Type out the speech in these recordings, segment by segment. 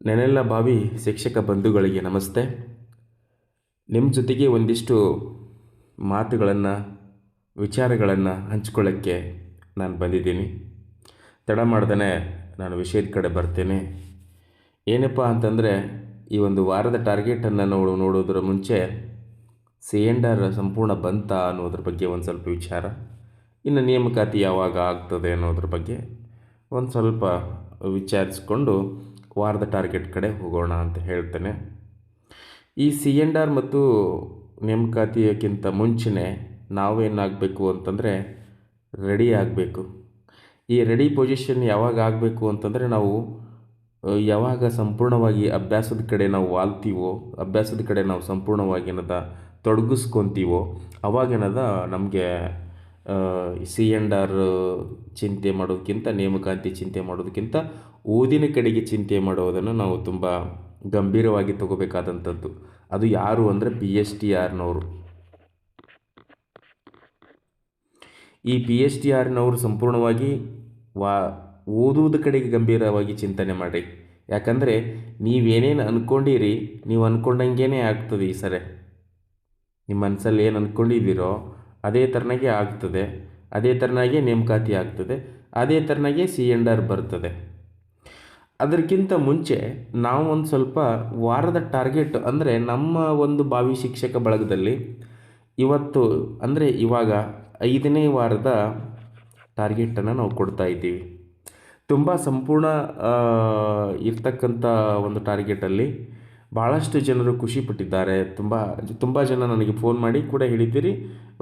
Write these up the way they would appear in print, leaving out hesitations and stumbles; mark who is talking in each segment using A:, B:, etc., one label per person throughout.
A: ನನ್ನೆಲ್ಲ ಭಾವಿ ಶಿಕ್ಷಕ ಬಂಧುಗಳಿಗೆ ನಮಸ್ತೆ. ನಿಮ್ಮ ಜೊತೆಗೆ ಒಂದಿಷ್ಟು ಮಾತುಗಳನ್ನು ವಿಚಾರಗಳನ್ನು ಹಂಚ್ಕೊಳ್ಳೋಕ್ಕೆ ನಾನು ಬಂದಿದ್ದೀನಿ. ತಡ ಮಾಡ್ದೇ ನಾನು ವಿಷಯದ ಕಡೆ ಬರ್ತೇನೆ. ಏನಪ್ಪ ಅಂತಂದರೆ, ಈ ಒಂದು ವಾರದ ಟಾರ್ಗೆಟನ್ನು ನೋಡೋದರ ಮುಂಚೆ ಸಿಎಂಡರ್ ಸಂಪೂರ್ಣ ಬಂತ ಅನ್ನೋದ್ರ ಬಗ್ಗೆ ಒಂದು ಸ್ವಲ್ಪ ವಿಚಾರ, ಇನ್ನು ನೇಮಕಾತಿ ಯಾವಾಗ ಆಗ್ತದೆ ಅನ್ನೋದ್ರ ಬಗ್ಗೆ ಒಂದು ಸ್ವಲ್ಪ ವಿಚಾರಿಸ್ಕೊಂಡು ವಾರದ ಟಾರ್ಗೆಟ್ ಕಡೆ ಹೋಗೋಣ ಅಂತ ಹೇಳ್ತೇನೆ. ಈ ಸಿಎಂಡರ್ ಮತ್ತು ನೇಮಕಾತಿಯಕ್ಕಿಂತ ಮುಂಚೆನೇ ನಾವೇನಾಗಬೇಕು ಅಂತಂದರೆ ರೆಡಿ ಆಗಬೇಕು. ಈ ರೆಡಿ ಪೊಸಿಷನ್ ಯಾವಾಗ ಆಗಬೇಕು ಅಂತಂದರೆ, ನಾವು ಯಾವಾಗ ಸಂಪೂರ್ಣವಾಗಿ ಅಭ್ಯಾಸದ ಕಡೆ ನಾವು ವಾಲ್ತೀವೋ, ಅಭ್ಯಾಸದ ಕಡೆ ನಾವು ಸಂಪೂರ್ಣವಾಗಿ ತೊಡಗಿಸ್ಕೊತೀವೋ, ಅವಾಗೇನದ ನಮಗೆ ಸಿಎಂಡರ್ ಚಿಂತೆ ಮಾಡೋದಕ್ಕಿಂತ, ನೇಮಕಾತಿ ಚಿಂತೆ ಮಾಡೋದಕ್ಕಿಂತ ಓದಿನ ಕಡೆಗೆ ಚಿಂತೆ ಮಾಡೋದನ್ನು ನಾವು ತುಂಬ ಗಂಭೀರವಾಗಿ ತಗೋಬೇಕಾದಂಥದ್ದು. ಅದು ಯಾರು ಅಂದರೆ PSTRನವರು. ಈ PSTRನವರು ಸಂಪೂರ್ಣವಾಗಿ ಓದುವುದ ಕಡೆಗೆ ಗಂಭೀರವಾಗಿ ಚಿಂತನೆ ಮಾಡಿ. ಯಾಕಂದರೆ ನೀವೇನೇನು ಅಂದ್ಕೊಂಡಿರಿ, ನೀವು ಅಂದ್ಕೊಂಡಂಗೆ ಆಗ್ತದೆ. ಈ ಸರಿ ನಿಮ್ಮ ಮನಸ್ಸಲ್ಲಿ ಏನು ಅಂದ್ಕೊಂಡಿದ್ದೀರೋ ಅದೇ ಥರನಾಗೆ ಆಗ್ತದೆ, ಅದೇ ಥರನಾಗೆ ನೇಮಕಾತಿ ಆಗ್ತದೆ, ಅದೇ ಥರನಾಗೆ ಸಿಎಂಡರ್ ಬರ್ತದೆ. ಅದಕ್ಕಿಂತ ಮುಂಚೆ ನಾವು ಒಂದು ಸ್ವಲ್ಪ ವಾರದ ಟಾರ್ಗೆಟ್ ಅಂದರೆ ನಮ್ಮ ಒಂದು ಭಾವಿ ಶಿಕ್ಷಕ ಬಳಗದಲ್ಲಿ ಇವತ್ತು ಅಂದರೆ ಇವಾಗ 5ನೇ ವಾರದ ಟಾರ್ಗೆಟನ್ನು ನಾವು ಕೊಡ್ತಾ ಇದ್ದೀವಿ. ತುಂಬ ಸಂಪೂರ್ಣ ಇರ್ತಕ್ಕಂಥ ಒಂದು ಟಾರ್ಗೆಟಲ್ಲಿ ಭಾಳಷ್ಟು ಜನರು ಖುಷಿಪಟ್ಟಿದ್ದಾರೆ. ತುಂಬ ಜನ ನನಗೆ ಫೋನ್ ಮಾಡಿ ಕೂಡ ಹೇಳಿದ್ದೀರಿ,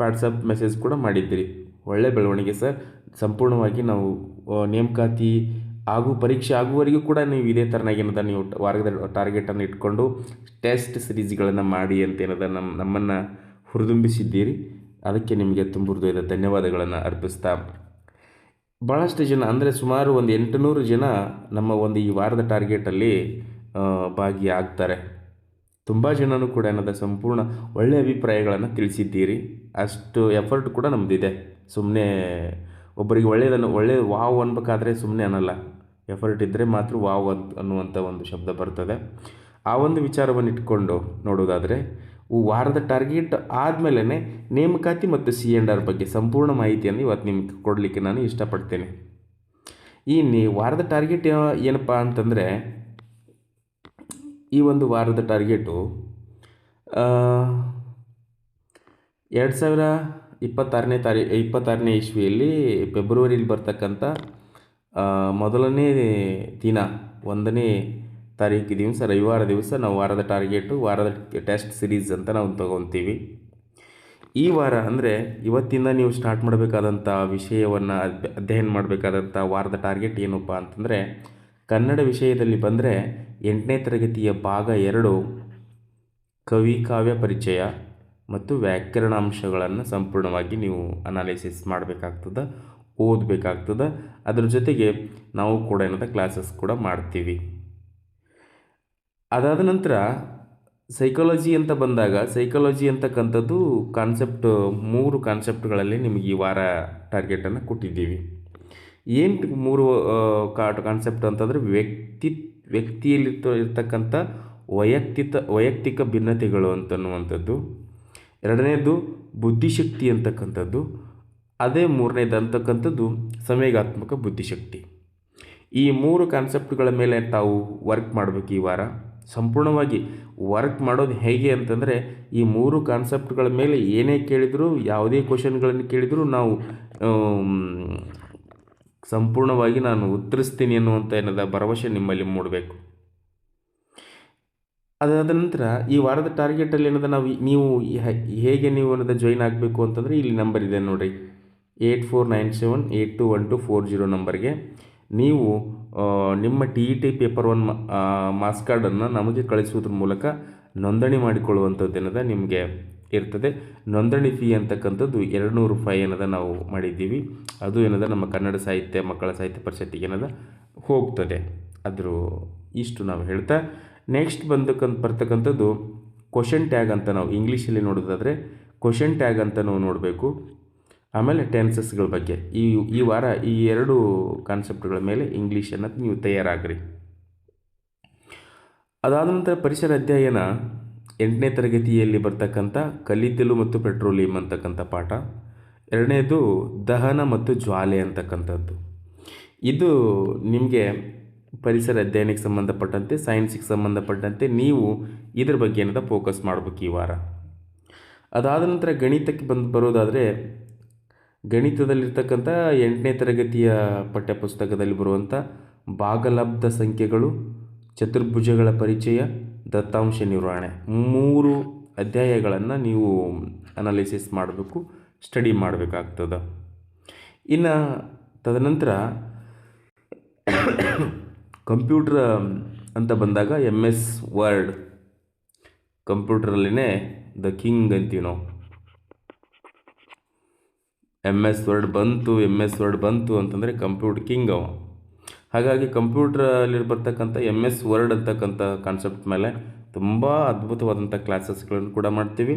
A: ವಾಟ್ಸಪ್ ಮೆಸೇಜ್ ಕೂಡ ಮಾಡಿದ್ದೀರಿ. ಒಳ್ಳೆ ಬೆಳವಣಿಗೆ ಸರ್, ಸಂಪೂರ್ಣವಾಗಿ ನಾವು ನೇಮಕಾತಿ ಪರೀಕ್ಷೆ ಆಗುವವರೆಗೂ ಕೂಡ ನೀವು ಇದೇ ಥರನಾಗೇನದ ನೀವು ವಾರದ ಟಾರ್ಗೆಟನ್ನು ಇಟ್ಕೊಂಡು ಟೆಸ್ಟ್ ಸಿರೀಸ್ಗಳನ್ನು ಮಾಡಿ ಅಂತೇನದ ನಮ್ಮನ್ನು ಹುರಿದುಂಬಿಸಿದ್ದೀರಿ. ಅದಕ್ಕೆ ನಿಮಗೆ ತುಂಬ ಹೃದಯದ ಧನ್ಯವಾದಗಳನ್ನು ಅರ್ಪಿಸ್ತಾ, ಭಾಳಷ್ಟು ಜನ ಅಂದರೆ ಸುಮಾರು ಒಂದು 800 ಜನ ನಮ್ಮ ಒಂದು ಈ ವಾರದ ಟಾರ್ಗೆಟಲ್ಲಿ ಭಾಗಿಯಾಗ್ತಾರೆ. ತುಂಬ ಜನನೂ ಕೂಡ ಸಂಪೂರ್ಣ ಒಳ್ಳೆಯ ಅಭಿಪ್ರಾಯಗಳನ್ನು ತಿಳಿಸಿದ್ದೀರಿ. ಅಷ್ಟು ಎಫರ್ಟ್ ಕೂಡ ನಮ್ಮದಿದೆ. ಸುಮ್ಮನೆ ಒಬ್ಬರಿಗೆ ಒಳ್ಳೆಯದು ವಾವ್ ಅನ್ಬೇಕಾದ್ರೆ ಸುಮ್ಮನೆ ಅನ್ನಲ್ಲ, ಎಫರ್ಟ್ ಇದ್ದರೆ ಮಾತ್ರ ವಾವ್ ಅನ್ನುವಂಥ ಒಂದು ಶಬ್ದ ಬರ್ತದೆ. ಆ ಒಂದು ವಿಚಾರವನ್ನು ಇಟ್ಕೊಂಡು ನೋಡೋದಾದರೆ, ವಾರದ ಟಾರ್ಗೆಟ್ ಆದಮೇಲೆ ನೇಮಕಾತಿ ಮತ್ತು ಸಿಎಂಡರ್ ಬಗ್ಗೆ ಸಂಪೂರ್ಣ ಮಾಹಿತಿಯನ್ನು ಇವತ್ತು ನಿಮ್ಗೆ ಕೊಡಲಿಕ್ಕೆ ನಾನು ಇಷ್ಟಪಡ್ತೇನೆ. ಈ ವಾರದ ಟಾರ್ಗೆಟ್ ಏನಪ್ಪ ಅಂತಂದರೆ, ಈ ಒಂದು ವಾರದ ಟಾರ್ಗೆಟು 2026ನೇ ಇಸ್ವಿಯಲ್ಲಿ ಫೆಬ್ರವರಿಯಲ್ಲಿ ಬರ್ತಕ್ಕಂಥ ಮೊದಲನೇ ದಿನ 1ನೇ ತಾರೀಕು ದಿವಸ, ರವಿವಾರ ದಿವಸ ನಾವು ವಾರದ ಟಾರ್ಗೆಟು, ವಾರದ ಟೆಸ್ಟ್ ಸಿರೀಸ್ ಅಂತ ನಾವು ತೊಗೊತೀವಿ. ಈ ವಾರ ಅಂದರೆ ಇವತ್ತಿಂದ ನೀವು ಸ್ಟಾರ್ಟ್ ಮಾಡಬೇಕಾದಂಥ ವಿಷಯವನ್ನು ಅಧ್ಯಯನ ಮಾಡಬೇಕಾದಂಥ ವಾರದ ಟಾರ್ಗೆಟ್ ಏನಪ್ಪ ಅಂತಂದರೆ, ಕನ್ನಡ ವಿಷಯದಲ್ಲಿ ಬಂದರೆ 8ನೇ ತರಗತಿಯ ಭಾಗ 2 ಕವಿ ಕಾವ್ಯ ಪರಿಚಯ ಮತ್ತು ವ್ಯಾಕರಣಾಂಶಗಳನ್ನು ಸಂಪೂರ್ಣವಾಗಿ ನೀವು ಅನಾಲಿಸಿಸ್ ಮಾಡಬೇಕಾಗ್ತದೆ, ಓದಬೇಕಾಗ್ತದೆ. ಅದ್ರ ಜೊತೆಗೆ ನಾವು ಕೂಡ ಕ್ಲಾಸಸ್ ಕೂಡ ಮಾಡ್ತೀವಿ. ಅದಾದ ನಂತರ ಸೈಕಾಲಜಿ ಅಂತ ಬಂದಾಗ, ಸೈಕಾಲಜಿ ಅಂತಕ್ಕಂಥದ್ದು ಕಾನ್ಸೆಪ್ಟ್ 3 ಕಾನ್ಸೆಪ್ಟ್ಗಳಲ್ಲಿ ನಿಮಗೆ ಈ ವಾರ ಟಾರ್ಗೆಟನ್ನು ಕೊಟ್ಟಿದ್ದೀವಿ. ಏನು 3 ಕಾನ್ಸೆಪ್ಟ್ ಅಂತಂದರೆ, ವ್ಯಕ್ತಿಯಲ್ಲಿ ಇರ್ತಕ್ಕಂಥ ವೈಯಕ್ತಿಕ ಭಿನ್ನತೆಗಳು ಅಂತನ್ನುವಂಥದ್ದು, 2ನೇದು ಬುದ್ಧಿಶಕ್ತಿ ಅಂತಕ್ಕಂಥದ್ದು, ಅದೇ 3ನೇದು ಅಂತಕ್ಕಂಥದ್ದು ಸಂವೇಗಾತ್ಮಕ ಬುದ್ಧಿಶಕ್ತಿ. ಈ 3 ಕಾನ್ಸೆಪ್ಟ್ಗಳ ಮೇಲೆ ತಾವು ವರ್ಕ್ ಮಾಡಬೇಕು. ಈ ವಾರ ಸಂಪೂರ್ಣವಾಗಿ ವರ್ಕ್ ಮಾಡೋದು ಹೇಗೆ ಅಂತಂದರೆ, ಈ 3 ಕಾನ್ಸೆಪ್ಟ್ಗಳ ಮೇಲೆ ಏನೇ ಕೇಳಿದರೂ, ಯಾವುದೇ ಕ್ವಶನ್ಗಳನ್ನು ಕೇಳಿದರೂ ನಾವು ಸಂಪೂರ್ಣವಾಗಿ ನಾನು ಉತ್ತರಿಸ್ತೀನಿ ಅನ್ನುವಂಥ ಭರವಸೆ ನಿಮ್ಮಲ್ಲಿ ಮೂಡಬೇಕು. ಅದಾದ ನಂತರ ಈ ವಾರದ ಟಾರ್ಗೆಟಲ್ಲಿ ನೀವು ಹೇಗೆ ನೀವು ಜಾಯಿನ್ ಆಗಬೇಕು ಅಂತಂದರೆ, ಇಲ್ಲಿ ನಂಬರ್ ಇದೆ ನೋಡಿ, 8497821240 ನಂಬರ್ಗೆ ನೀವು ನಿಮ್ಮ TET ಪೇಪರ್ 1 ಮಾರ್ಕ್ಸ್ ಕಾರ್ಡನ್ನು ನಮಗೆ ಕಳಿಸುವುದ್ರ ಮೂಲಕ ನೋಂದಣಿ ಮಾಡಿಕೊಳ್ಳುವಂಥದ್ದು ನಿಮಗೆ ಇರ್ತದೆ. ನೋಂದಣಿ ಫೀ ಅಂತಕ್ಕಂಥದ್ದು 200 ರೂಪಾಯಿ ನಾವು ಮಾಡಿದ್ದೀವಿ. ಅದು ನಮ್ಮ ಕನ್ನಡ ಸಾಹಿತ್ಯ ಮಕ್ಕಳ ಸಾಹಿತ್ಯ ಪರಿಷತ್ತಿಗೆ ಹೋಗ್ತದೆ. ಇಷ್ಟು ನಾವು ಹೇಳ್ತಾ, ನೆಕ್ಸ್ಟ್ ಬರ್ತಕ್ಕಂಥದ್ದು ಕ್ವಶನ್ ಟ್ಯಾಗ್ ಅಂತ ನಾವು ಇಂಗ್ಲೀಷಲ್ಲಿ ನೋಡೋದಾದರೆ ಕ್ವಶನ್ ಟ್ಯಾಗ್ ಅಂತ ನಾವು ನೋಡಬೇಕು. ಆಮೇಲೆ ಟೆನ್ಸಸ್ಗಳ ಬಗ್ಗೆ ಈ ವಾರ ಈ 2 ಕಾನ್ಸೆಪ್ಟ್ಗಳ ಮೇಲೆ ಇಂಗ್ಲೀಷನ್ನು ನೀವು ತಯಾರಾಗ್ರಿ. ಅದಾದ ನಂತರ ಪರಿಸರ ಅಧ್ಯಯನ 8ನೇ ತರಗತಿಯಲ್ಲಿ ಬರ್ತಕ್ಕಂಥ ಕಲ್ಲಿದ್ದಲು ಮತ್ತು ಪೆಟ್ರೋಲಿಯಂ ಅಂತಕ್ಕಂಥ ಪಾಠ. ಎರಡನೇದು ದಹನ ಮತ್ತು ಜ್ವಾಲೆ ಅಂತಕ್ಕಂಥದ್ದು. ಇದು ನಿಮಗೆ ಪರಿಸರ ಅಧ್ಯಯನಕ್ಕೆ ಸಂಬಂಧಪಟ್ಟಂತೆ, ಸೈನ್ಸಿಗೆ ಸಂಬಂಧಪಟ್ಟಂತೆ ನೀವು ಇದ್ರ ಬಗ್ಗೆ ಏನದ ಫೋಕಸ್ ಮಾಡಬೇಕು ಈ ವಾರ. ಅದಾದ ನಂತರ ಗಣಿತಕ್ಕೆ ಬರೋದಾದರೆ, ಗಣಿತದಲ್ಲಿರ್ತಕ್ಕಂಥ 8ನೇ ತರಗತಿಯ ಪಠ್ಯಪುಸ್ತಕದಲ್ಲಿ ಬರುವಂಥ ಭಾಗಲಬ್ಧ ಸಂಖ್ಯೆಗಳು, ಚತುರ್ಭುಜಗಳ ಪರಿಚಯ, ದತ್ತಾಂಶ ನಿರ್ವಹಣೆ 3 ಅಧ್ಯಾಯಗಳನ್ನು ನೀವು ಅನಾಲಿಸಿಸ್ ಮಾಡಬೇಕು, ಸ್ಟಡಿ ಮಾಡಬೇಕಾಗ್ತದೆ. ಇನ್ನು ತದನಂತರ ಕಂಪ್ಯೂಟ್ರ್ ಅಂತ ಬಂದಾಗ MS ವರ್ಡ್, ಕಂಪ್ಯೂಟ್ರಲ್ಲಿನೇ ದ ಕಿಂಗ್ ಅಂತೀವಿ ನಾವು. MS ವರ್ಡ್ ಬಂತು ಅಂತಂದರೆ ಕಂಪ್ಯೂಟರ್ ಕಿಂಗ್ ಅವ. ಹಾಗಾಗಿ ಕಂಪ್ಯೂಟ್ರಲ್ಲಿರ್ತಕ್ಕಂಥ MS ವರ್ಡ್ ಅಂತಕ್ಕಂಥ ಕಾನ್ಸೆಪ್ಟ್ ಮೇಲೆ ತುಂಬ ಅದ್ಭುತವಾದಂಥ ಕ್ಲಾಸಸ್ಗಳನ್ನು ಕೂಡ ಮಾಡ್ತೀವಿ.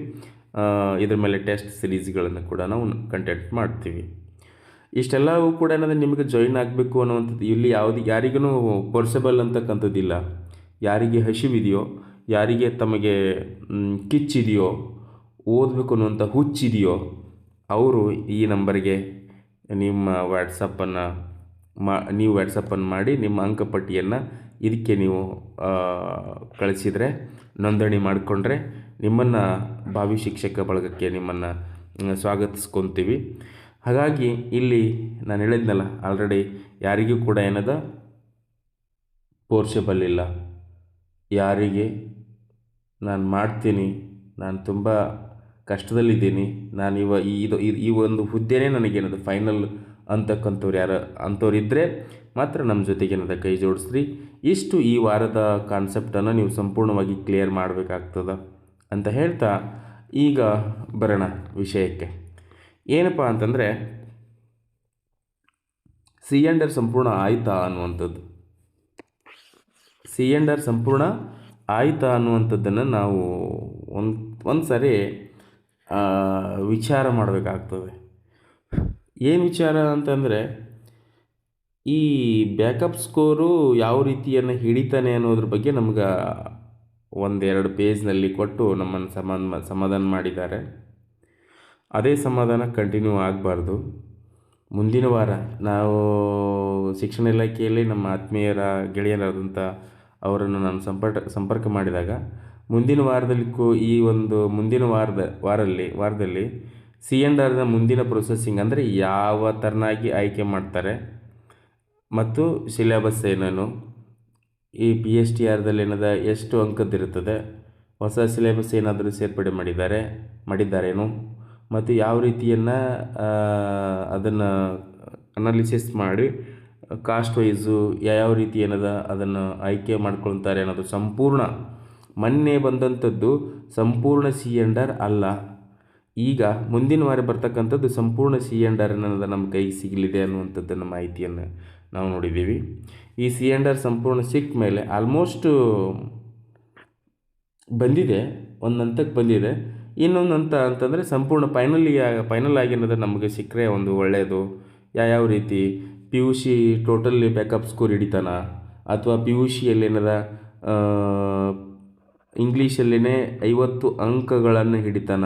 A: ಇದ್ರ ಮೇಲೆ ಟೆಸ್ಟ್ ಸಿರೀಸ್ಗಳನ್ನು ಕೂಡ ನಾವು ಕಂಟೆಂಟ್ ಮಾಡ್ತೀವಿ. ಇಷ್ಟೆಲ್ಲವೂ ಕೂಡ ಏನಂದರೆ ನಿಮಗೆ ಜಾಯಿನ್ ಆಗಬೇಕು ಅನ್ನುವಂಥದ್ದು ಇಲ್ಲಿ ಯಾರಿಗೂ ಫೋರ್ಸಬಲ್ ಅಂತಕ್ಕಂಥದ್ದಿಲ್ಲ. ಯಾರಿಗೆ ಹಸಿವಿದೆಯೋ, ಯಾರಿಗೆ ತಮಗೆ ಕಿಚ್ಚಿದೆಯೋ, ಓದಬೇಕು ಅನ್ನುವಂಥ ಹುಚ್ಚಿದೆಯೋ ಅವರು ಈ ನಂಬರ್ಗೆ ನಿಮ್ಮ ವ್ಯಾಟ್ಸಪ್ಪನ್ನು ಮಾಡಿ ನಿಮ್ಮ ಅಂಕಪಟ್ಟಿಯನ್ನು ಇದಕ್ಕೆ ನೀವು ಕಳಿಸಿದರೆ, ನೋಂದಣಿ ಮಾಡಿಕೊಂಡ್ರೆ ನಿಮ್ಮನ್ನು ಭಾವಿ ಶಿಕ್ಷಕ ಬಳಗಕ್ಕೆ ನಿಮ್ಮನ್ನು ಸ್ವಾಗತಿಸ್ಕೊತೀವಿ. ಹಾಗಾಗಿ ಇಲ್ಲಿ ನಾನು ಹೇಳಿದ್ನಲ್ಲ ಆಲ್ರೆಡಿ, ಯಾರಿಗೂ ಕೂಡ ಏನದ ಫೋರ್ಸಬಲ್ ಇಲ್ಲ. ಯಾರಿಗೆ ನಾನು ಮಾಡ್ತೀನಿ, ನಾನು ತುಂಬ ಕಷ್ಟದಲ್ಲಿದ್ದೀನಿ, ನಾನು ಈ ಒಂದು ಹುದ್ದೆನೇ ನನಗೇನದು ಫೈನಲ್ ಅಂತಕ್ಕಂಥವ್ರು ಅಂಥವ್ರಿದ್ದರೆ ಮಾತ್ರ ನಮ್ಮ ಜೊತೆಗೇನದ ಕೈ ಜೋಡಿಸ್ರಿ. ಇಷ್ಟು ಈ ವಾರದ ಕಾನ್ಸೆಪ್ಟನ್ನು ನೀವು ಸಂಪೂರ್ಣವಾಗಿ ಕ್ಲಿಯರ್ ಮಾಡಬೇಕಾಗ್ತದೆ ಅಂತ ಹೇಳ್ತಾ ಈಗ ಬರೋಣ ವಿಷಯಕ್ಕೆ. ಏನಪ್ಪ ಅಂತಂದರೆ, C&R ಸಂಪೂರ್ಣ ಆಯಿತಾ ಅನ್ನುವಂಥದ್ದು. C&R ಸಂಪೂರ್ಣ ಆಯಿತಾ ಅನ್ನುವಂಥದ್ದನ್ನು ನಾವು ಒಂದು ಸಾರಿ ವಿಚಾರ ಮಾಡಬೇಕಾಗ್ತದೆ. ಏನು ವಿಚಾರ ಅಂತಂದರೆ, ಈ ಬ್ಯಾಕಪ್ ಸ್ಕೋರು ಯಾವ ರೀತಿಯನ್ನು ಹಿಡಿತಾನೆ ಅನ್ನೋದ್ರ ಬಗ್ಗೆ ನಮ್ಗೆ 1-2 ಪೇಜ್ನಲ್ಲಿ ಕೊಟ್ಟು ನಮ್ಮನ್ನು ಸಮಾಧಾನ ಮಾಡಿದ್ದಾರೆ. ಅದೇ ಸಮಾಧಾನ ಕಂಟಿನ್ಯೂ ಆಗಬಾರ್ದು. ಮುಂದಿನ ವಾರ ನಾವು ಶಿಕ್ಷಣ ಇಲಾಖೆಯಲ್ಲಿ ನಮ್ಮ ಆತ್ಮೀಯರ ಗೆಳೆಯರಾದಂಥ ಅವರನ್ನು ನಾನು ಸಂಪರ್ಕ ಮಾಡಿದಾಗ, ಮುಂದಿನ ವಾರದಲ್ಲಿ C&Rನ ಮುಂದಿನ ಪ್ರೊಸೆಸಿಂಗ್ ಅಂದರೆ ಯಾವ ಥರನಾಗಿ ಆಯ್ಕೆ ಮಾಡ್ತಾರೆ ಮತ್ತು ಸಿಲೆಬಸ್ ಏನೇನು, ಈ PSTRದಲ್ಲಿ ಏನದ ಎಷ್ಟು ಅಂಕದ್ದಿರುತ್ತದೆ, ಹೊಸ ಸಿಲೆಬಸ್ ಏನಾದರೂ ಸೇರ್ಪಡೆ ಮಾಡಿದ್ದಾರೇನು, ಮತ್ತು ಯಾವ ರೀತಿಯನ್ನು ಅದನ್ನು ಅನಾಲಿಸಿಸ್ ಮಾಡಿ ಕಾಸ್ಟ್ ವೈಸು ಯಾವ ರೀತಿ ಏನದ ಅದನ್ನು ಆಯ್ಕೆ ಮಾಡ್ಕೊಳ್ತಾರೆ ಅನ್ನೋದು ಸಂಪೂರ್ಣ ಮೊನ್ನೆ ಬಂದಂಥದ್ದು ಸಂಪೂರ್ಣ C&R ಅಲ್ಲ. ಈಗ ಮುಂದಿನ ವಾರ ಬರ್ತಕ್ಕಂಥದ್ದು ಸಂಪೂರ್ಣ C&R ಅನ್ನೋದು ನಮ್ಮ ಕೈಗೆ ಸಿಗಲಿದೆ ಅನ್ನುವಂಥದ್ದನ್ನು ಮಾಹಿತಿಯನ್ನು ನಾವು ನೋಡಿದ್ದೀವಿ. ಈ C&R ಸಂಪೂರ್ಣ ಸಿಕ್ಕ ಮೇಲೆ ಆಲ್ಮೋಸ್ಟು ಬಂದಿದೆ, ಒಂದು ಹಂತಕ್ಕೆ ಬಂದಿದೆ. ಇನ್ನೊಂದು ಹಂತ ಅಂತಂದರೆ ಸಂಪೂರ್ಣ ಫೈನಲ್ ಆಗಿ ಏನದ ನಮಗೆ ಸಿಕ್ಕರೆ ಒಂದು ಒಳ್ಳೆಯದು. ಯಾವ ರೀತಿ PUC ಟೋಟಲಿ ಬ್ಯಾಕಪ್ ಸ್ಕೋರ್ ಹಿಡಿತಾನ, ಅಥವಾ PUCಯಲ್ಲಿ ಏನದ ಇಂಗ್ಲೀಷಲ್ಲಿನೇ 50 ಅಂಕಗಳನ್ನು ಹಿಡಿತಾನ,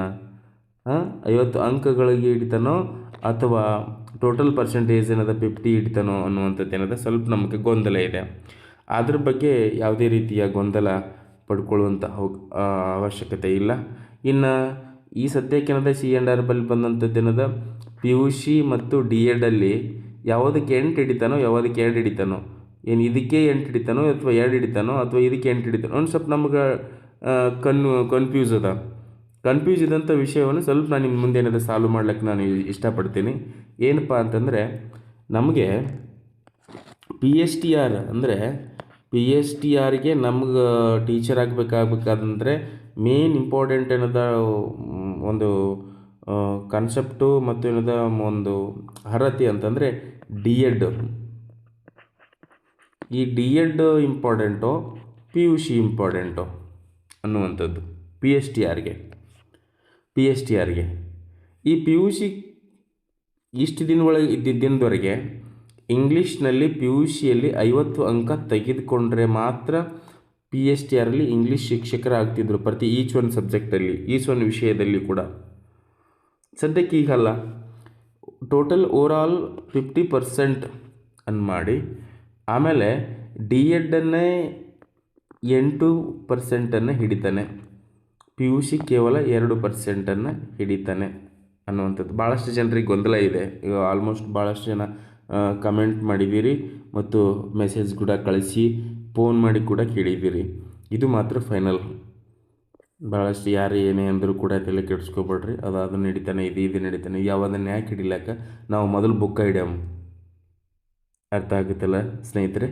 A: 50 ಅಂಕಗಳಿಗೆ ಹಿಡಿತಾನೋ, ಅಥವಾ ಟೋಟಲ್ ಪರ್ಸೆಂಟೇಜ್ ಏನದ 50 ಹಿಡಿತಾನೋ ಅನ್ನುವಂಥದ್ದು ಏನದ ಸ್ವಲ್ಪ ನಮಗೆ ಗೊಂದಲ ಇದೆ. ಅದ್ರ ಬಗ್ಗೆ ಯಾವುದೇ ರೀತಿಯ ಗೊಂದಲ ಪಡ್ಕೊಳ್ಳುವಂಥ ಅವಶ್ಯಕತೆ ಇಲ್ಲ. ಇನ್ನು ಈ ಸದ್ಯಕ್ಕೆ ಏನದ C&R ಬಲ್ಲಿ ಬಂದಂಥದ್ದು ಏನದ PUC ಮತ್ತು D.Edಲ್ಲಿ ಯಾವುದಕ್ಕೆ 8 ಹಿಡಿತಾನೋ, ಯಾವುದಕ್ಕೆ 2 ಹಿಡಿತಾನೋ, ಏನು ಇದಕ್ಕೆ 8 ಹಿಡಿತಾನೋ ಅಥವಾ 2 ಹಿಡಿತಾನೋ, ಅಥವಾ ಇದಕ್ಕೆ 8 ಹಿಡಿತಾನೋ, ಒಂದು ಸ್ವಲ್ಪ ನಮ್ಗೆ ಕನ್ಫ್ಯೂಸ್ ಇದ್ದಂಥ ವಿಷಯವನ್ನು ಸ್ವಲ್ಪ ನಾನು ನಿಮ್ಮ ಮುಂದೆ ಏನಾದರೂ ಸಾಲ್ವ್ ಮಾಡ್ಲಿಕ್ಕೆ ನಾನು ಇಷ್ಟಪಡ್ತೀನಿ. ಏನಪ್ಪ ಅಂತಂದರೆ, ನಮಗೆ PSTR ಅಂದರೆ PSTRಗೆ ನಮ್ಗೆ ಟೀಚರ್ ಆಗಬೇಕಾದ್ರೆ ಮೇನ್ ಇಂಪಾರ್ಟೆಂಟ್ ಏನದ ಒಂದು ಕಾನ್ಸೆಪ್ಟು ಮತ್ತು ಏನದ ಒಂದು ಅರ್ಹತೆ ಅಂತಂದರೆ D.Ed. ಈ D.Ed ಇಂಪಾರ್ಟೆಂಟೋ PUC ಇಂಪಾರ್ಟೆಂಟೋ ಅನ್ನುವಂಥದ್ದು PSTRಗೆ. ಈ PUC ಇಷ್ಟು ದಿನದವರೆಗೆ ಇಂಗ್ಲೀಷ್ನಲ್ಲಿ PUCಯಲ್ಲಿ 50 ಅಂಕ ತೆಗೆದುಕೊಂಡ್ರೆ ಮಾತ್ರ PSTRಲ್ಲಿ ಇಂಗ್ಲೀಷ್ ಶಿಕ್ಷಕರಾಗ್ತಿದ್ರು ಪ್ರತಿ ಈಚ್ ಒಂದು ಸಬ್ಜೆಕ್ಟಲ್ಲಿ, ಈಚ್ ಒಂದು ವಿಷಯದಲ್ಲಿ ಕೂಡ. ಸದ್ಯಕ್ಕೆ ಈಗಲ್ಲ, ಟೋಟಲ್ ಓವರಾಲ್ 50% ಅನ್ನು ಮಾಡಿ ಆಮೇಲೆ DEdನ್ನೇ 8% ಹಿಡಿತಾನೆ, PUC ಕೇವಲ 2% ಹಿಡಿತಾನೆ ಅನ್ನುವಂಥದ್ದು. ಭಾಳಷ್ಟು ಜನರಿಗೆ ಗೊಂದಲ ಇದೆ. ಈಗ ಆಲ್ಮೋಸ್ಟ್ ಭಾಳಷ್ಟು ಜನ ಕಮೆಂಟ್ ಮಾಡಿದ್ದೀರಿ ಮತ್ತು ಮೆಸೇಜ್ ಕೂಡ ಕಳಿಸಿ ಫೋನ್ ಮಾಡಿ ಕೂಡ ಕೇಳಿದ್ದೀರಿ. ಇದು ಮಾತ್ರ ಫೈನಲ್. ಭಾಳಷ್ಟು ಯಾರು ಏನೇ ಅಂದರೂ ಕೂಡ ತಲೆ ಕೆಡಿಸ್ಕೊಬೇಡ್ರಿ. ಅದು ನಡೀತಾನೆ, ಇದು ನಡೀತಾನೆ. ಯಾವುದನ್ನು ಯಾಕೆ ಹಿಡಿಲಾಕ ನಾವು ಮೊದಲು ಬುಕ್ಕ ಹಿಡಿಯಮ್ಮ. ಅರ್ಥ ಆಗುತ್ತಲ್ಲ ಸ್ನೇಹಿತರೆ?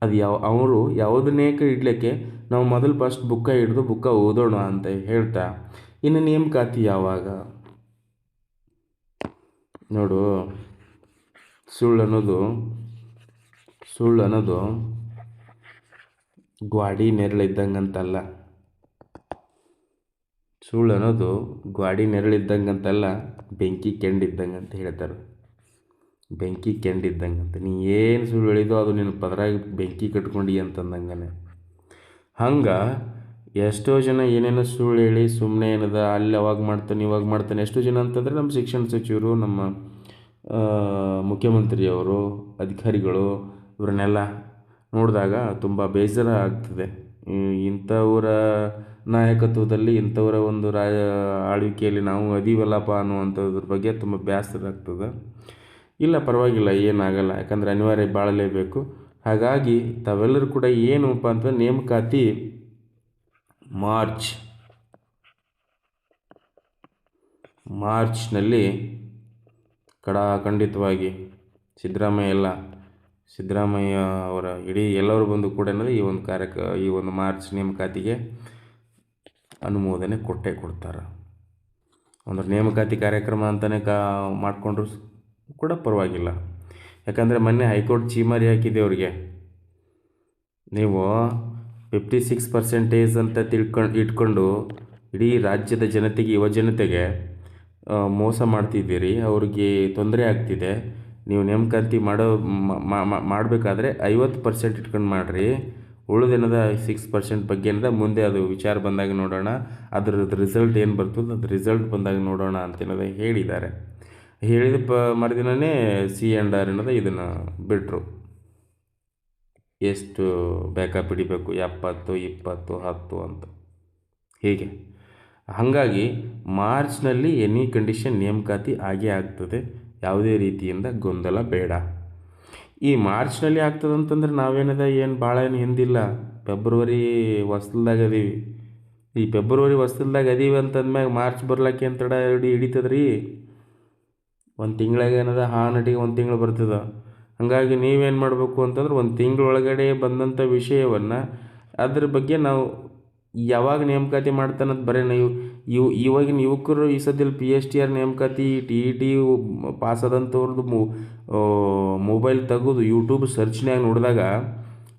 A: ಅದು ಅವರು ಯಾವುದನ್ನೇ ಇಡಲಿಕ್ಕೆ ನಾವು ಮೊದಲು ಫಸ್ಟ್ ಬುಕ್ಕ ಹಿಡಿದು ಬುಕ್ಕ ಓದೋಣ ಅಂತ ಹೇಳ್ತಾ, ಇನ್ನು ನೇಮಕಾತಿ ಯಾವಾಗ ನೋಡು. ಸುಳ್ಳು ಅನ್ನೋದು ಗ್ವಾಡಿ ನೆರಳಿದ್ದಂಗಂತಲ್ಲ. ಸುಳ್ಳು ಅನ್ನೋದು ಗ್ವಾಡಿ ನೆರಳಿದ್ದಂಗಂತಲ್ಲ, ಬೆಂಕಿ ಕೆಂಡಿದ್ದಂಗೆ ಅಂತ ಹೇಳ್ತಾರೆ. ಬೆಂಕಿ ಕೆಂಡಿದ್ದಂಗಂತ. ನೀ ಏನು ಸುಳ್ಳು ಹೇಳಿದೋ ಅದು ನಿನ್ನ ಪದರಾಗಿ ಬೆಂಕಿ ಕಟ್ಕೊಂಡು ಅಂತಂದಂಗೆ. ಹಂಗೆ ಎಷ್ಟೋ ಜನ ಏನೇನೋ ಸುಳ್ಳು ಹೇಳಿ ಸುಮ್ಮನೆ ಏನದ ಅಲ್ಲಿ ಅವಾಗ ಮಾಡ್ತಾನೆ ಇವಾಗ ಮಾಡ್ತಾನೆ. ಎಷ್ಟೋ ಜನ ಅಂತಂದರೆ ನಮ್ಮ ಶಿಕ್ಷಣ ಸಚಿವರು, ನಮ್ಮ ಮುಖ್ಯಮಂತ್ರಿಯವರು, ಅಧಿಕಾರಿಗಳು ಇವರನ್ನೆಲ್ಲ ನೋಡಿದಾಗ ತುಂಬ ಬೇಸರ ಆಗ್ತದೆ. ಇಂಥವರ ನಾಯಕತ್ವದಲ್ಲಿ, ಇಂಥವರ ಒಂದು ಆಳ್ವಿಕೆಯಲ್ಲಿ ನಾವು ಅದೀವಲ್ಲಪ್ಪ ಅನ್ನುವಂಥದ್ರ ಬಗ್ಗೆ ತುಂಬ ಬೇಸರ ಆಗ್ತದೆ. ಇಲ್ಲ ಪರವಾಗಿಲ್ಲ, ಏನಾಗಲ್ಲ, ಯಾಕಂದರೆ ಅನಿವಾರ್ಯ ಬಾಳಲೇಬೇಕು. ಹಾಗಾಗಿ ತಾವೆಲ್ಲರೂ ಕೂಡ ಏನಪ್ಪ ಅಂತಂದ್ರೆ ನೇಮಕಾತಿ ಮಾರ್ಚ್ನಲ್ಲಿ ಖಂಡಿತವಾಗಿ ಸಿದ್ದರಾಮಯ್ಯ ಅವರ ಇಡೀ ಎಲ್ಲರೂ ಬಂದು ಕೂಡ ಈ ಒಂದು ಈ ಒಂದು ಮಾರ್ಚ್ ನೇಮಕಾತಿಗೆ ಅನುಮೋದನೆ ಕೊಡ್ತಾರೆ. ಒಂದು ನೇಮಕಾತಿ ಕಾರ್ಯಕ್ರಮ ಅಂತಲೇ ಮಾಡಿಕೊಂಡ್ರು ಕೂಡ ಪರವಾಗಿಲ್ಲ. ಯಾಕಂದರೆ ಮೊನ್ನೆ ಹೈಕೋರ್ಟ್ ಚೀಮಾರಿ ಹಾಕಿದೆ ಅವ್ರಿಗೆ. ನೀವು 56% ಅಂತ ಇಟ್ಕೊಂಡು ಇಡೀ ರಾಜ್ಯದ ಜನತೆಗೆ, ಯುವ ಜನತೆಗೆ ಮೋಸ ಮಾಡ್ತಿದ್ದೀರಿ. ಅವ್ರಿಗೆ ತೊಂದರೆ ಆಗ್ತಿದೆ. ನೀವು ನೇಮಕಾತಿ ಮಾಡಬೇಕಾದ್ರೆ 50% ಇಟ್ಕೊಂಡು ಮಾಡಿರಿ. ಉಳಿದೇನದ 6% ಬಗ್ಗೆ ಏನದ ಮುಂದೆ ಅದು ವಿಚಾರ ಬಂದಾಗ ನೋಡೋಣ, ಅದರದ್ದು ರಿಸಲ್ಟ್ ಏನು ಬರ್ತದೆ ಅದು ರಿಸಲ್ಟ್ ಬಂದಾಗ ನೋಡೋಣ ಅಂತೇನದ ಹೇಳಿದ್ದಾರೆ. ಹೇಳಿದ ಮರುದಿನವೇ C&R ಅನ್ನೋದು ಇದನ್ನು ಬಿಟ್ಟರು. ಎಷ್ಟು ಬ್ಯಾಕಪ್ ಹಿಡಿಬೇಕು, 70, 20, 10 ಅಂತ ಹೀಗೆ. ಹಾಗಾಗಿ ಮಾರ್ಚ್ನಲ್ಲಿ ಎನಿ ಕಂಡೀಷನ್ ನೇಮಕಾತಿ ಆಗೇ ಆಗ್ತದೆ. ಯಾವುದೇ ರೀತಿಯಿಂದ ಗೊಂದಲ ಬೇಡ. ಈ ಮಾರ್ಚ್ನಲ್ಲಿ ಆಗ್ತದೆ ಅಂತಂದ್ರೆ ಏನು ಭಾಳ ಹಿಂದಿಲ್ಲ. ಫೆಬ್ರವರಿ ಹೊಸ್ತಿಲ್ದಾಗ ಅದೀವಿ. ಈ ಫೆಬ್ರವರಿ ಹೊಸ್ತಿಲ್ದಾಗ ಅದೀವಿ ಅಂತಂದ್ಮ್ಯಾಗ ಮಾರ್ಚ್ ಬರ್ಲಿಕ್ಕೆ ಅಂತ ಹಿಡಿತದ್ರಿ. ಒಂದು ತಿಂಗಳಾಗ ನಟಿಗೆ 1 ತಿಂಗಳು ಬರ್ತದೆ. ಹಾಗಾಗಿ ನೀವೇನು ಮಾಡಬೇಕು ಅಂತಂದ್ರೆ 1 ತಿಂಗಳೊಳಗಡೆ ಬಂದಂಥ ವಿಷಯವನ್ನು ಅದ್ರ ಬಗ್ಗೆ ನಾವು ಯಾವಾಗ ನೇಮಕಾತಿ ಮಾಡ್ತಾನಂತ ಬರೀ ಇವಾಗಿನ ಯುವಕರು ಈ ಸದ್ಯಲ್ಲಿ PSTR ನೇಮಕಾತಿ TET ಪಾಸಾದಂಥವ್ರದ್ದು ಮೊಬೈಲ್ ತೆಗೆದು ಯೂಟ್ಯೂಬ್ ಸರ್ಚ್ನ್ಯಾಗ ನೋಡಿದಾಗ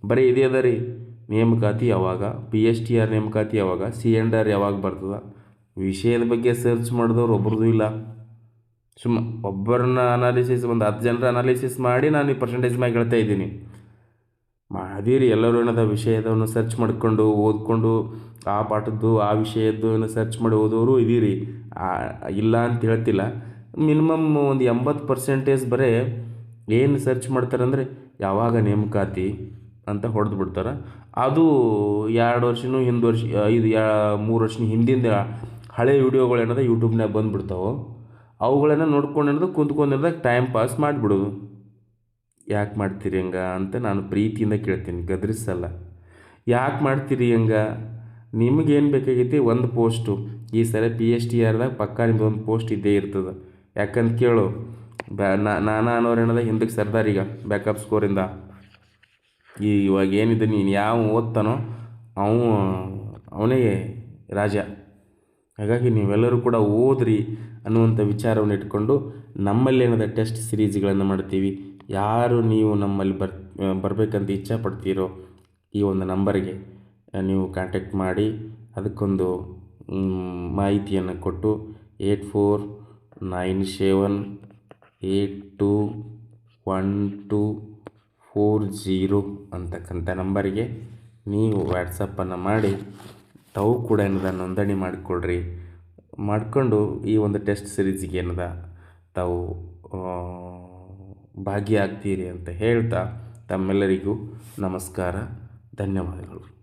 A: ಬರೀ ಇದೇ ಅದ ರೀ. ನೇಮಕಾತಿ ಯಾವಾಗ, PSTR ನೇಮಕಾತಿ ಯಾವಾಗ, C&R ಯಾವಾಗ ಬರ್ತದೆ, ವಿಷಯದ ಬಗ್ಗೆ ಸರ್ಚ್ ಮಾಡಿದವ್ರು ಒಬ್ರದ್ದು ಇಲ್ಲ. ಒಬ್ಬರನ್ನ ಅನಾಲಿಸಿಸ್, ಒಂದು 10 ಜನರ ಅನಾಲಿಸಿಸ್ ಮಾಡಿ ನಾನು ಈ ಪರ್ಸೆಂಟೇಜ್ ಮ್ಯಾಗ ಹೇಳ್ತಾ ಇದ್ದೀನಿ. ಅದೀರಿ ಎಲ್ಲರೂ ಏನದ ವಿಷಯದವನ್ನು ಸರ್ಚ್ ಮಾಡಿಕೊಂಡು ಓದ್ಕೊಂಡು ಆ ಪಾಠದ್ದು ಆ ವಿಷಯದ್ದು ಸರ್ಚ್ ಮಾಡಿ ಓದೋರು ಇದೀರಿ. ಇಲ್ಲ ಅಂತ ಹೇಳ್ತಿಲ್ಲ. ಮಿನಿಮಮ್ ಒಂದು 80% ಬರೀ ಏನು ಸರ್ಚ್ ಮಾಡ್ತಾರಂದರೆ ಯಾವಾಗ ನೇಮಕಾತಿ ಅಂತ ಹೊಡೆದು ಬಿಡ್ತಾರೆ. ಅದು 2 ವರ್ಷನೂ 3 ವರ್ಷದ ಹಿಂದಿಂದ ಹಳೆ ವಿಡಿಯೋಗಳು ಏನದ ಯೂಟ್ಯೂಬ್ನಾಗ ಬಂದುಬಿಡ್ತಾವೆ. ಅವುಗಳನ್ನು ನೋಡ್ಕೊಂಡು ಕುಂತ್ಕೊಂಡಿರ್ದಾಗ ಟೈಮ್ ಪಾಸ್ ಮಾಡಿಬಿಡೋದು. ಯಾಕೆ ಮಾಡ್ತೀರಿ ಹಂಗೆ ಅಂತ ನಾನು ಪ್ರೀತಿಯಿಂದ ಕೇಳ್ತೀನಿ, ಗದರಿಸಲ್ಲ. ಯಾಕೆ ಮಾಡ್ತೀರಿ ಹಂಗೆ? ನಿಮಗೇನು ಬೇಕಾಗೈತಿ? ಒಂದು ಪೋಸ್ಟು. ಈ ಸಲ PSTRದಾಗ ಪಕ್ಕ ನಿಮ್ದೊಂದು ಪೋಸ್ಟ್ ಇದ್ದೇ ಇರ್ತದೆ. ಯಾಕಂತ ಕೇಳು, ನಾನಾ ಅನ್ನೋರು ಏನದ ಹಿಂದಕ್ಕೆ ಸರ್ದಾರೀಗ ಬ್ಯಾಕಪ್ ಸ್ಕೋರಿಂದ. ಇವಾಗ ಏನಿದೆ, ನೀನು ಯಾವ ಓದ್ತಾನೋ ಅವನೇ ರಾಜ. ಹಾಗಾಗಿ ನೀವೆಲ್ಲರೂ ಕೂಡ ಓದ್ರಿ ಅನ್ನುವಂಥ ವಿಚಾರವನ್ನು ಇಟ್ಕೊಂಡು ನಮ್ಮಲ್ಲಿ ಏನದ ಟೆಸ್ಟ್ ಸಿರೀಸ್ಗಳನ್ನು ಮಾಡ್ತೀವಿ. ಯಾರು ನೀವು ನಮ್ಮಲ್ಲಿ ಬರಬೇಕಂತ ಇಚ್ಛಾಪಡ್ತೀರೋ ಈ ಒಂದು ನಂಬರ್ಗೆ ನೀವು ಕಾಂಟ್ಯಾಕ್ಟ್ ಮಾಡಿ ಅದಕ್ಕೊಂದು ಮಾಹಿತಿಯನ್ನು ಕೊಟ್ಟು 8497821240 ಅಂತಕ್ಕಂಥ ನಂಬರಿಗೆ ನೀವು ವಾಟ್ಸಪ್ಪನ್ನು ಮಾಡಿ ತಾವು ಕೂಡ ಏನದ ನೋಂದಣಿ ಮಾಡಿಕೊಂಡು ಈ ಒಂದು ಟೆಸ್ಟ್ ಸಿರೀಸಿಗೆ ಏನದ ತಾವು ಭಾಗಿಯಾಗ್ತೀರಿ ಅಂತ ಹೇಳ್ತಾ ತಮ್ಮೆಲ್ಲರಿಗೂ ನಮಸ್ಕಾರ, ಧನ್ಯವಾದಗಳು.